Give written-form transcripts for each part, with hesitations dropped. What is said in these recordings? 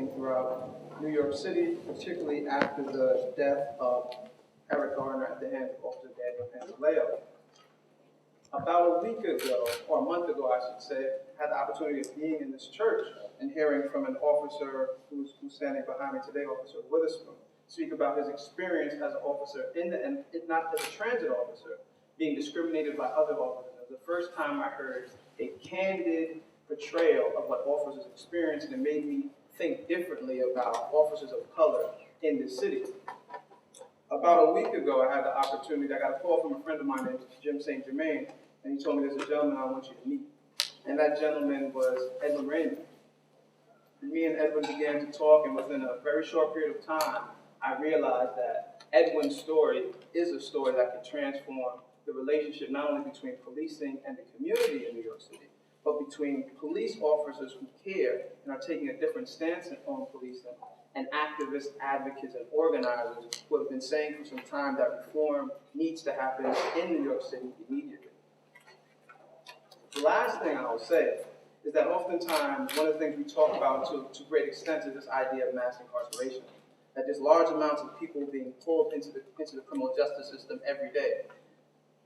policing throughout New York City, particularly after the death of Eric Garner at the hands of Officer Daniel Pantaleo. About a week ago, or a month ago, I should say, I had the opportunity of being in this church and hearing from an officer who's standing behind me today, Officer Weatherspoon, speak about his experience as an officer and not as a transit officer, being discriminated by other officers. It was the first time I heard a candid portrayal of what officers experience, and it made me think differently about officers of color in this city. About a week ago, I had the opportunity, I got a call from a friend of mine named Jim St. Germain, and he told me there's a gentleman I want you to meet. And that gentleman was Edwin Raymond. Me and Edwin began to talk, and within a very short period of time, I realized that Edwin's story is a story that can transform the relationship not only between policing and the community in New York City, but between police officers who care and are taking a different stance on policing, and activists, advocates, and organizers who have been saying for some time that reform needs to happen in New York City immediately. The last thing I will say is that oftentimes one of the things we talk about to great extent is this idea of mass incarceration, that there's large amounts of people being pulled into the criminal justice system every day.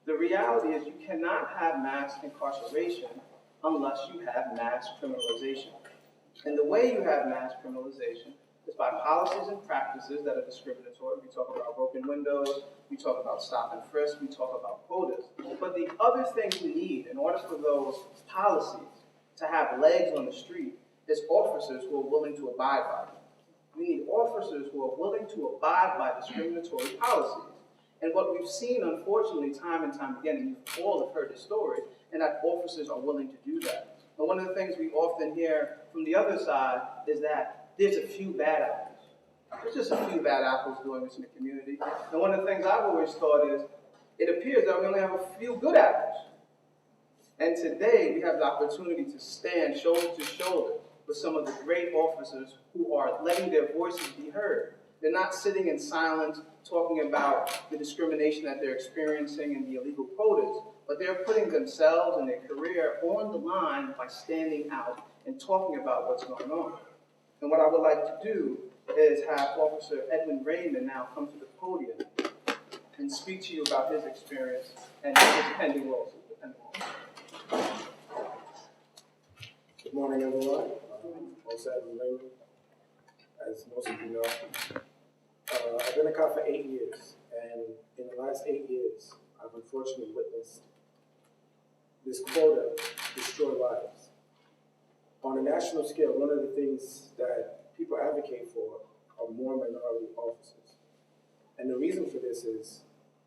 The reality is you cannot have mass incarceration unless you have mass criminalization. And the way you have mass criminalization is by policies and practices that are discriminatory. We talk about broken windows, we talk about stop and frisk, we talk about quotas. But the other thing we need in order for those policies to have legs on the street is officers who are willing to abide by them. We need officers who are willing to abide by discriminatory policies. And what we've seen, unfortunately, time and time again, and you all have heard the story, and that officers are willing to do that. And one of the things we often hear from the other side is that there's a few bad apples. There's just a few bad apples doing this in the community. And one of the things I've always thought is, it appears that we only have a few good apples. And today, we have the opportunity to stand shoulder to shoulder with some of the great officers who are letting their voices be heard. They're not sitting in silence talking about the discrimination that they're experiencing and the illegal quotas, but they're putting themselves and their career on the line by standing out and talking about what's going on. And what I would like to do is have Officer Edwin Raymond now come to the podium and speak to you about his experience and his pending lawsuit. Good morning, everyone. Officer Edwin Raymond, as most of you know. I've been a cop for 8 years, and in the last 8 years, I've unfortunately witnessed this quota destroy lives. On a national scale, one of the things that people advocate for are more minority officers. And the reason for this is,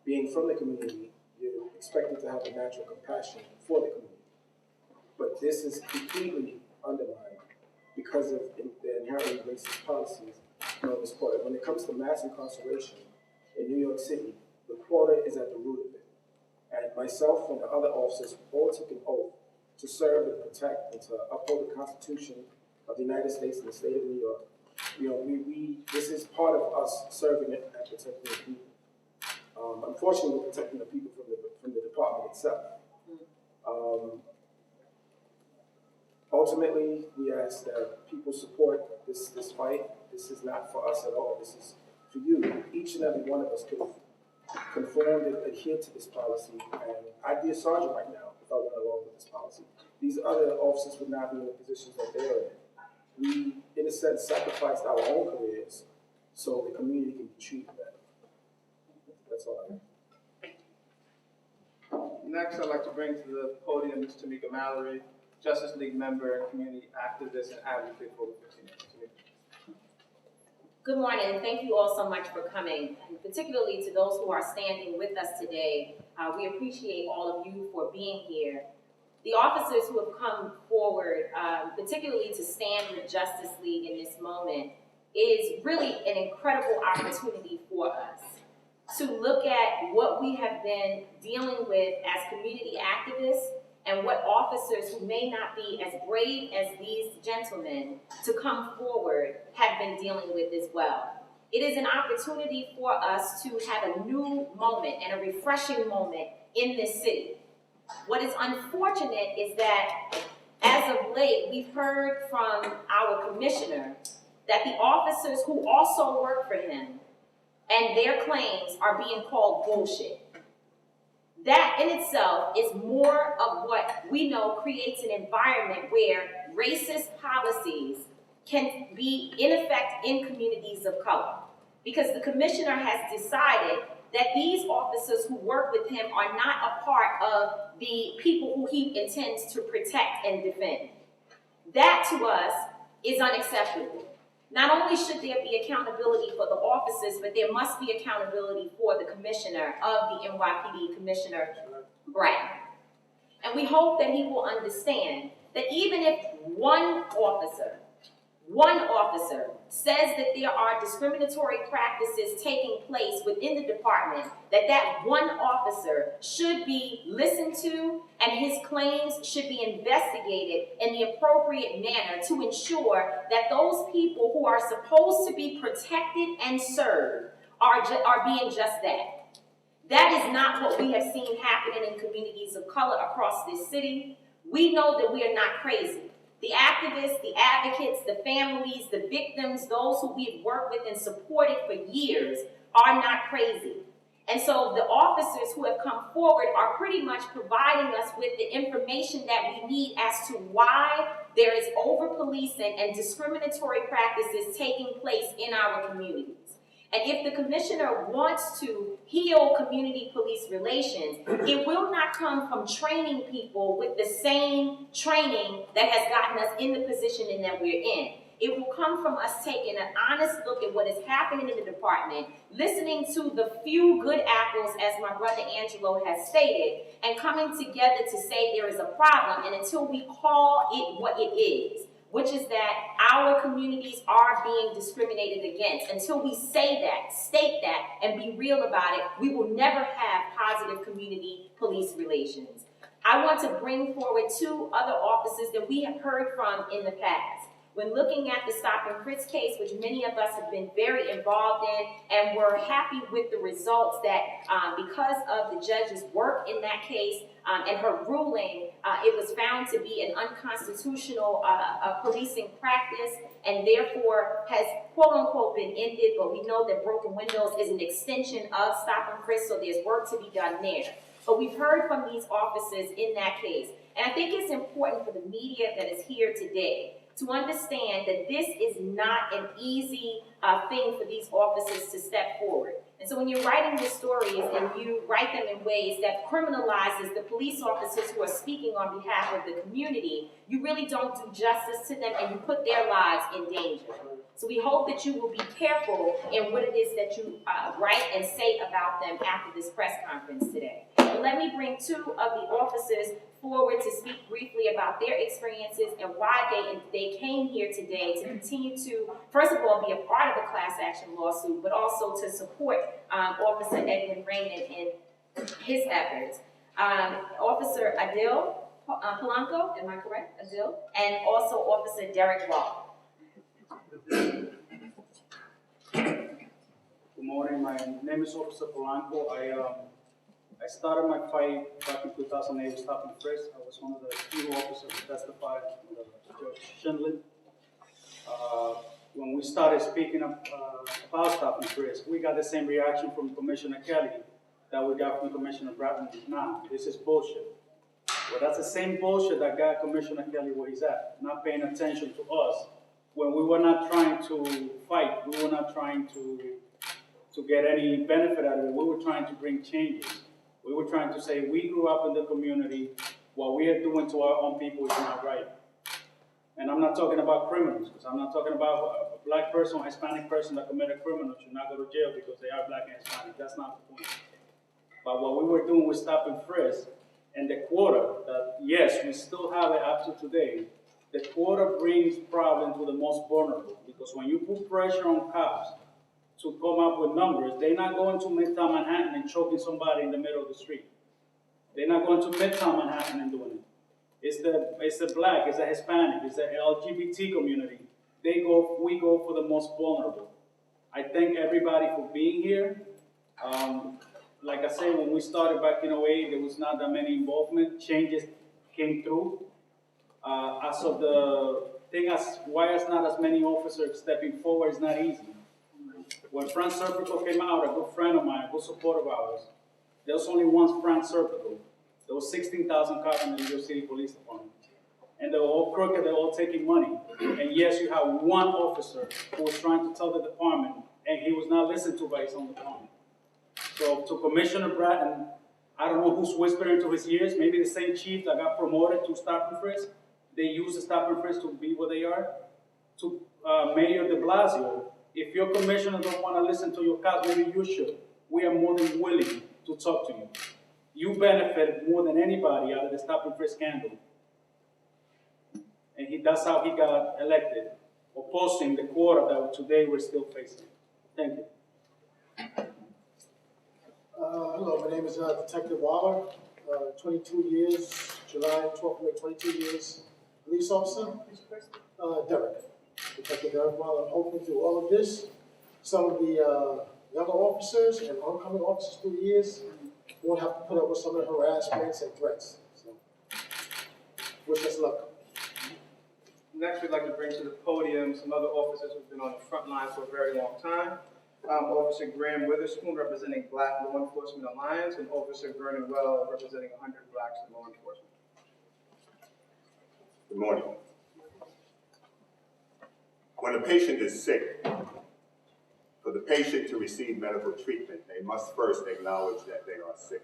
being from the community, you're expected to have a natural compassion for the community. But this is completely undermined because of the inherently racist policies known as quota. When it comes to mass incarceration in New York City, the quota is at the root of it. And myself and the other officers all took an oath to serve and protect and to uphold the Constitution of the United States and the state of New York. You know, this is part of us serving it and protecting the people. Unfortunately, we're protecting the people from the department itself. Ultimately, we ask that people support this fight. This is not for us at all. This is for you. Each and every one of us could have conformed and adhered to this policy, and I'd be a sergeant right now if I went along with this policy. These other officers would not be in the positions that they're in. We, in a sense, sacrificed our own careers so the community can be treated better. That's all I have. Next, I'd like to bring to the podium Ms. Tamika Mallory, Justice League member and community activist and advocate for the 15 years. Good morning, and thank you all so much for coming, and particularly to those who are standing with us today. We appreciate all of you for being here. The officers who have come forward, particularly to stand with Justice League in this moment, is really an incredible opportunity for us to look at what we have been dealing with as community activists and what officers who may not be as brave as these gentlemen to come forward have been dealing with as well. It is an opportunity for us to have a new moment and a refreshing moment in this city. What is unfortunate is that as of late, we've heard from our commissioner that the officers who also work for him and their claims are being called bullshit. That in itself is more of what we know creates an environment where racist policies can be in effect in communities of color. Because the commissioner has decided that these officers who work with him are not a part of the people who he intends to protect and defend. That to us is unacceptable. Not only should there be accountability for the officers, but there must be accountability for the commissioner of the NYPD, Commissioner Brown. And we hope that he will understand that even if one officer says that there are discriminatory practices taking place within the department, that one officer should be listened to and his claims should be investigated in the appropriate manner to ensure that those people who are supposed to be protected and served are being just that. That is not what we have seen happening in communities of color across this city. We know that we are not crazy. The activists, the advocates, the families, the victims, those who we've worked with and supported for years are not crazy. And so the officers who have come forward are pretty much providing us with the information that we need as to why there is over-policing and discriminatory practices taking place in our communities. And if the commissioner wants to heal community police relations, it will not come from training people with the same training that has gotten us in the position that we're in. It will come from us taking an honest look at what is happening in the department, listening to the few good apples, as my brother Angelo has stated, and coming together to say there is a problem, and until we call it what it is, which is that our communities are being discriminated against. Until we say that, state that, and be real about it, we will never have positive community police relations. I want to bring forward two other officers that we have heard from in the past. When looking at the Stop and Frisk case, which many of us have been very involved in, and we're happy with the results that because of the judge's work in that case and her ruling, it was found to be an unconstitutional policing practice and therefore has quote unquote been ended, but we know that broken windows is an extension of Stop and Frisk, so there's work to be done there. But we've heard from these officers in that case, and I think it's important for the media that is here today to understand that this is not an easy thing for these officers to step forward. And so when you're writing the stories and you write them in ways that criminalizes the police officers who are speaking on behalf of the community, you really don't do justice to them and you put their lives in danger. So we hope that you will be careful in what it is that you write and say about them after this press conference today. But let me bring two of the officers forward to speak briefly about their experiences and why they came here today to continue to, first of all, be a part of the class action lawsuit, but also to support Officer Edwin Raymond in his efforts. Officer Adil Polanco, am I correct? Adil? And also Officer Derek Wall. Good morning, my name is Officer Polanco. I started my fight back in 2008 with Stop and Frisk. I was one of the few officers who testified in the Judge Schindler. When we started speaking about Stop and Frisk, we got the same reaction from Commissioner Kelly that we got from Commissioner Bratton now. This is bullshit. Well, that's the same bullshit that got Commissioner Kelly where he's at, not paying attention to us. When we were not trying to fight, we were not trying to get any benefit out of it. We were trying to bring changes. We were trying to say we grew up in the community. What we are doing to our own people is not right. And I'm not talking about criminals, because I'm not talking about a black person or Hispanic person that committed a criminal should not go to jail because they are black and Hispanic. That's not the point. But what we were doing with Stop and Frisk and the quota, that yes, we still have it up to today, the quota brings problem to the most vulnerable, because when you put pressure on cops to come up with numbers, they're not going to Midtown Manhattan and choking somebody in the middle of the street. They're not going to Midtown Manhattan and doing it. It's the black, it's the Hispanic, it's the LGBT community. We go for the most vulnerable. I thank everybody for being here. Like I said, when we started back in 2008, there was not that many involvement. Changes came through. As of the why is not as many officers stepping forward is not easy. When Frank Serpico came out, a good friend of mine, a good supporter of ours, there was only one Frank Serpico. There was 16,000 cops in the New York City Police Department. And they were all crooked, they were all taking money. And yes, you have one officer who was trying to tell the department, and he was not listened to by his own department. So to Commissioner Bratton, I don't know who's whispering to his ears, maybe the same chief that got promoted to stop and frisk. They use the stop and frisk to be where they are. To Mayor de Blasio, if your commissioner don't want to listen to your cops, maybe you should. We are more than willing to talk to you. You benefit more than anybody out of the stop and frisk scandal. And that's how he got elected, opposing the quota that today we're still facing. Thank you. Hello, my name is Detective Waller, 22 years, July 12th, May 22 years, police officer. Derek, Detective Derek Waller. Hopefully through all of this, some of the younger officers and oncoming officers through the years won't have to put up with some of the harassments and threats. So, wish us luck. Next, we'd like to bring to the podium some other officers who've been on the front line for a very long time. Officer Graham Weatherspoon, representing Black Law Enforcement Alliance, and Officer Vernon Well, representing 100 Blacks in Law Enforcement. Good morning. When a patient is sick, for the patient to receive medical treatment, they must first acknowledge that they are sick.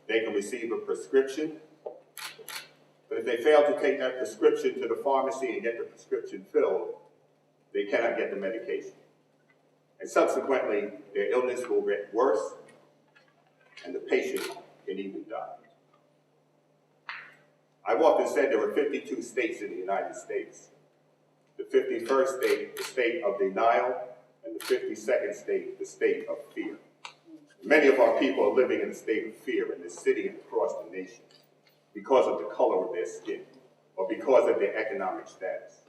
They can receive a prescription, but if they fail to take that prescription to the pharmacy and get the prescription filled, they cannot get the medication. And subsequently, their illness will get worse, and the patient can even die. I've often said there are 52 states in the United States. The 51st state, the state of denial, and the 52nd state, the state of fear. Many of our people are living in a state of fear in this city and across the nation because of the color of their skin or because of their economic status.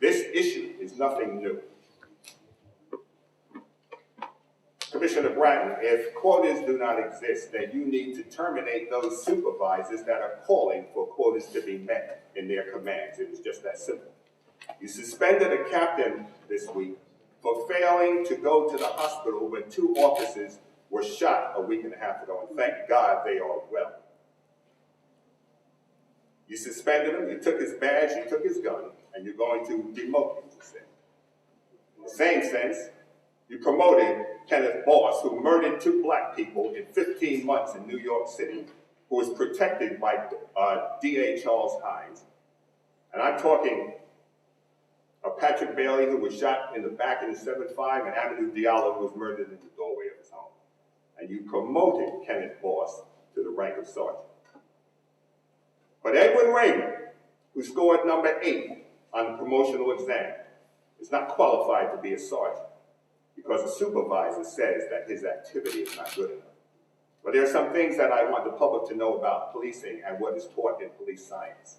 This issue is nothing new. Commissioner Bratton, if quotas do not exist, then you need to terminate those supervisors that are calling for quotas to be met in their commands. It is just that simple. You suspended a captain this week for failing to go to the hospital when 2 officers were shot a week and a half ago, and thank God they are well. You suspended him, you took his badge, you took his gun, and you're going to demote him, you said. In the same sense, you promoted Kenneth Boss, who murdered 2 Black people in 15 months in New York City, who was protected by D.A. Charles Hines. And I'm talking of Patrick Bailey, who was shot in the back in the 7.5, and Amadou Diallo, who was murdered in the doorway of his home. And you promoted Kenneth Boss to the rank of sergeant. But Edwin Raymond, who scored number 8 on the promotional exam, is not qualified to be a sergeant because the supervisor says that his activity is not good enough. But there are some things that I want the public to know about policing and what is taught in police science.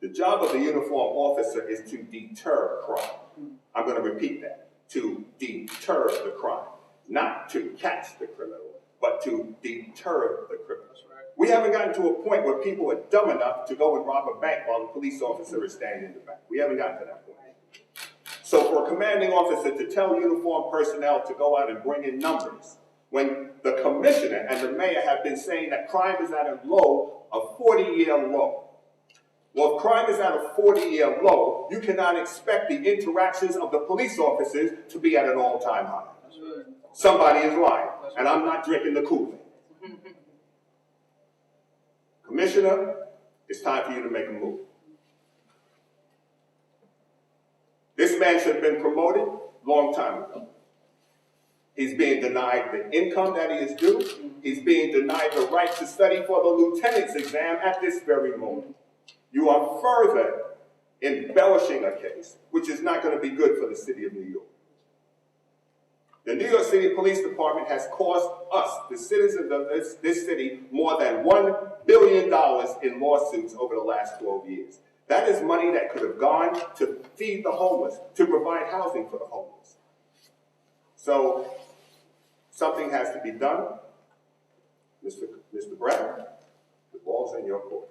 The job of the uniformed officer is to deter crime. I'm going to repeat that. To deter the crime. Not to catch the criminal, but to deter the criminal. We haven't gotten to a point where people are dumb enough to go and rob a bank while the police officer is standing in the back. We haven't gotten to that point. So for a commanding officer to tell uniformed personnel to go out and bring in numbers, when the commissioner and the mayor have been saying that crime is at a low, a 40-year low. Well, if crime is at a 40-year low, you cannot expect the interactions of the police officers to be at an all-time high. Somebody is lying, and I'm not drinking the Kool-Aid. Commissioner, it's time for you to make a move. This man should have been promoted a long time ago. He's being denied the income that he is due. He's being denied the right to study for the lieutenant's exam at this very moment. You are further embellishing a case, which is not going to be good for the city of New York. The New York City Police Department has cost us, the citizens of this city, more than $1 billion in lawsuits over the last 12 years. That is money that could have gone to feed the homeless, to provide housing for the homeless. So, something has to be done. Mr. Bratton, the ball's in your court.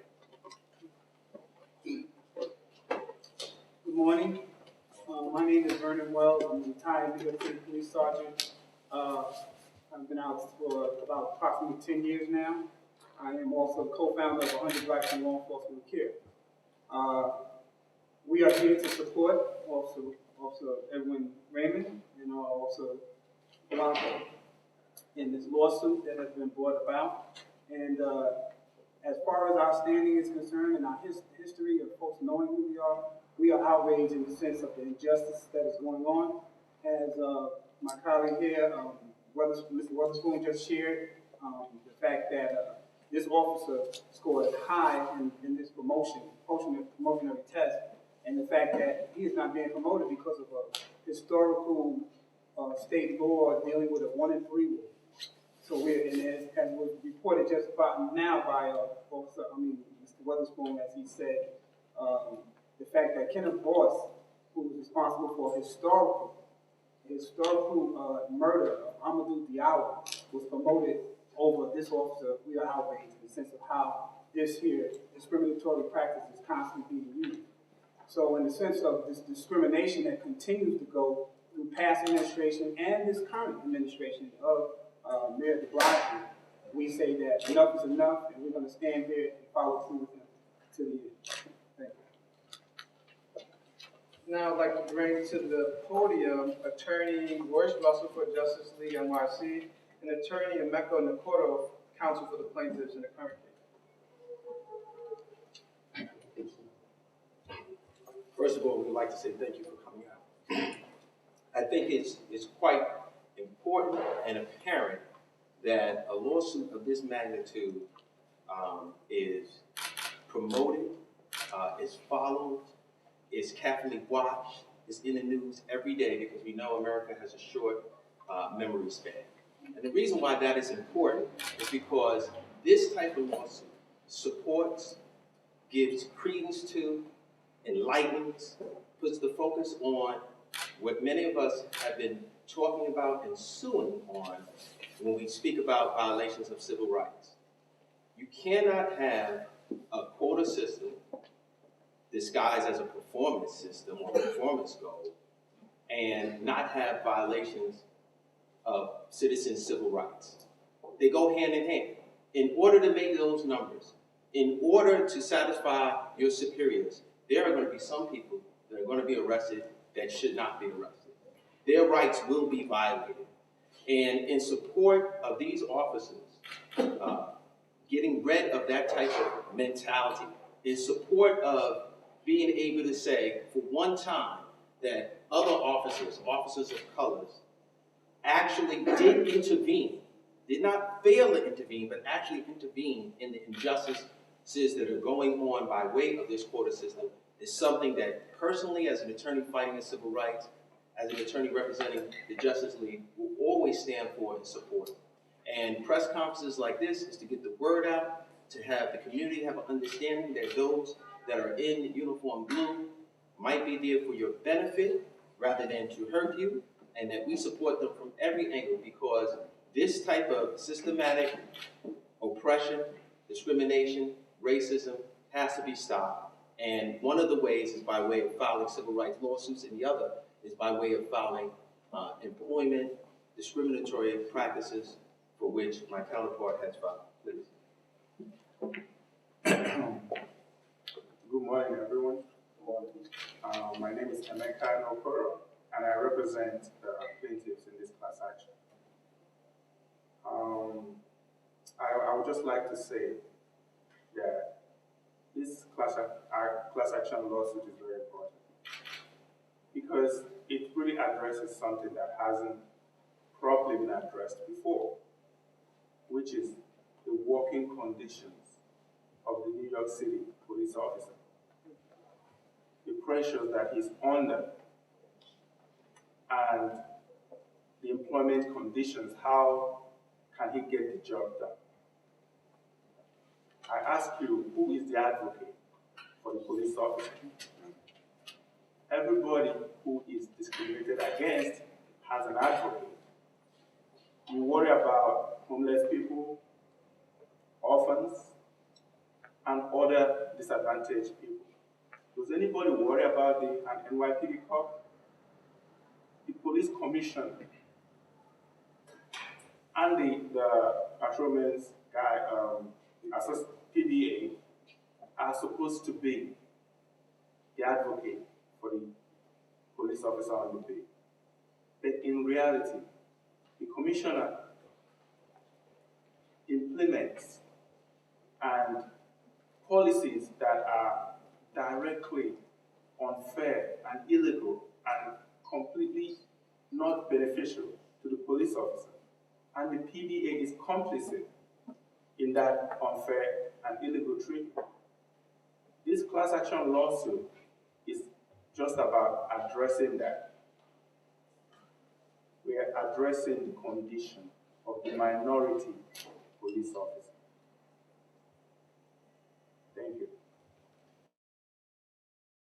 Good morning. My name is Vernon Wells. I'm a retired New York City Police Sergeant. I've been out for about approximately 10 years now. I am also co-founder of 100 Blacks in Law Enforcement Care. We are here to support Officer Edwin Raymond and Officer Blanco in this lawsuit that has been brought about. And as far as our standing is concerned and our history of folks knowing who we are outraged in the sense of the injustice that is going on. As my colleague here, Mr. Weatherspoon just shared, the fact that this officer scored high in this promotionary test, and the fact that he is not being promoted because of a historical state law dealing with a 1 in 3 rule. So as was reported just about now by Mr. Weatherspoon, as he said, the fact that Kenneth Boss, who was responsible for historical murder of Amadou Diallo, was promoted over this officer. We are outraged in the sense of how this here discriminatory practice is constantly being used. So in the sense of this discrimination that continues to go through past administration and this current administration of Mayor de Blasio, we say that enough is enough, and we're going to stand here and follow through with him to the end. Thank you. Now I'd like to bring to the podium Attorney Royce Russell for Justice League N.Y.C. and Attorney Emeka Nakoro, counsel for the plaintiffs in the current case. First of all, we'd like to say thank you for coming out. I think it's quite important and apparent that a lawsuit of this magnitude is promoted, is followed, is carefully watched, is in the news every day, because we know America has a short memory span. And the reason why that is important is because this type of lawsuit supports, gives credence to, enlightens, puts the focus on what many of us have been talking about and suing on when we speak about violations of civil rights. You cannot have a quota system disguised as a performance system or performance goal and not have violations of citizens' civil rights. They go hand in hand. In order to make those numbers, in order to satisfy your superiors, there are going to be some people that are going to be arrested that should not be arrested. Their rights will be violated. And in support of these officers getting rid of that type of mentality, in support of being able to say for one time that other officers of colors, actually did intervene, did not fail to intervene, but actually intervened in the injustices that are going on by way of this quota system, is something that personally, as an attorney fighting the civil rights, as an attorney representing the Justice League, will always stand for and support. And press conferences like this is to get the word out, to have the community have an understanding that those that are in uniform blue might be there for your benefit rather than to hurt you, and that we support them from every angle, because this type of systematic oppression, discrimination, racism has to be stopped. And one of the ways is by way of filing civil rights lawsuits, and the other is by way of filing employment discriminatory practices for which my counterpart has filed. Please. Good morning, everyone. My name is Emeka Nakoro, and I represent the plaintiffs in this class action. I would just like to say that this class action lawsuit is very important because it really addresses something that hasn't properly been addressed before, which is the working conditions of the New York City police officer, the pressures that he's under, and the employment conditions. How can he get the job done? I ask you, who is the advocate for the police officer? Everybody who is discriminated against has an advocate. You worry about homeless people, orphans, and other disadvantaged people. Does anybody worry about an NYPD cop? The police commission and the patrolman's guy, PDA, are supposed to be the advocate for the police officer on the beat. But in reality, the commissioner implements and policies that are directly unfair and illegal and completely not beneficial to the police officer. And the PDA is complicit in that unfair and illegal treatment. This class action lawsuit is just about addressing that. We are addressing the condition of the minority police officer. Thank you.